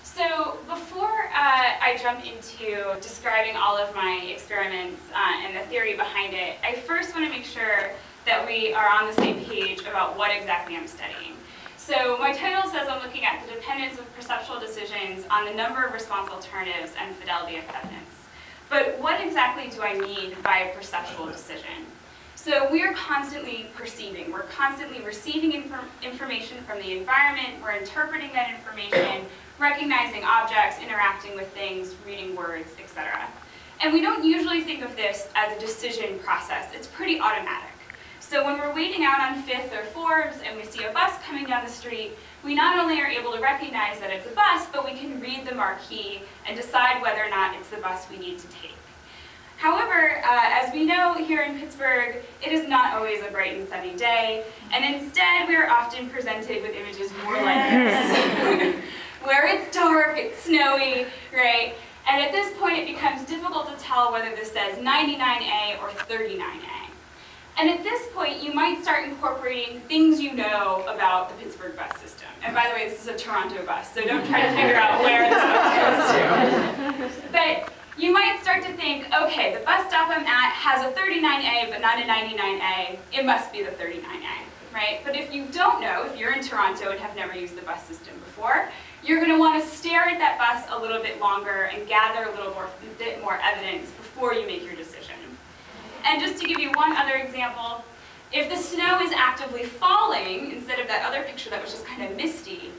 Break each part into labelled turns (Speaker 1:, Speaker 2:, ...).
Speaker 1: So before I jump into describing all of my experiments and the theory behind it, I first want to make sure that we are on the same page about what exactly I'm studying. So my title says I'm looking at the dependence of perceptual decisions on the number of response alternatives and fidelity of evidence. But what exactly do I mean by a perceptual decision? So we are constantly perceiving. We're constantly receiving information from the environment. We're interpreting that information, recognizing objects, interacting with things, reading words, etc. And we don't usually think of this as a decision process. It's pretty automatic. So when we're waiting out on Fifth or Forbes and we see a bus coming down the street, we not only are able to recognize that it's a bus, but we can read the marquee and decide whether or not it's the bus we need to take. However, as we know here in Pittsburgh, it is not always a bright and sunny day, and instead we are often presented with images more like this, where it's dark, it's snowy, right? And at this point it becomes difficult to tell whether this says 99A or 39A. And at this point, you might start incorporating things you know about the Pittsburgh bus system. And by the way, this is a Toronto bus, so don't try to figure out where this bus goes to. But you might start to think, okay, the bus stop I'm at has a 39A but not a 99A. It must be the 39A, right? But if you don't know, if you're in Toronto and have never used the bus system before, you're going to want to stare at that bus a little bit longer and gather a bit more evidence before you make your decision. And just to give you one other example, if the snow is actively falling, instead of that other picture that was just kind of misty,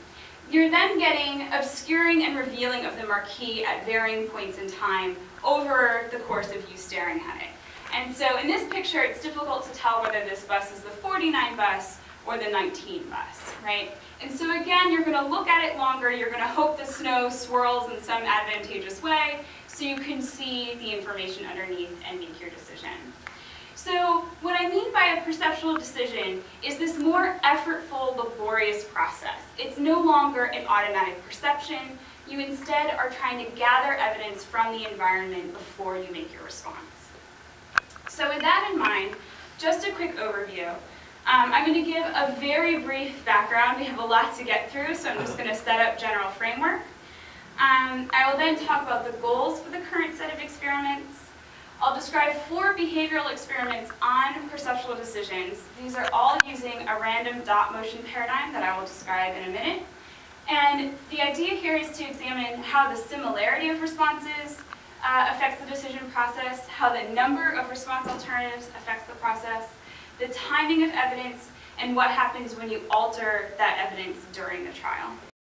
Speaker 1: you're then getting obscuring and revealing of the marquee at varying points in time over the course of you staring at it. And so in this picture, it's difficult to tell whether this bus is the 49 bus or the 19 bus, right? And so again, you're going to look at it longer, you're going to hope the snow swirls in some advantageous way so you can see the information underneath and make your decision. So what I mean by a perceptual decision is this more effortful, laborious process. It's no longer an automatic perception. You instead are trying to gather evidence from the environment before you make your response. So with that in mind, just a quick overview. I'm going to give a very brief background. We have a lot to get through, so I'm just going to set up general framework. I will then talk about the goals for the current set of experiments. I'll describe 4 behavioral experiments on perceptual decisions. These are all using a random dot motion paradigm that I will describe in a minute. And the idea here is to examine how the similarity of responses affects the decision process, how the number of response alternatives affects the process, the timing of evidence, and what happens when you alter that evidence during the trial.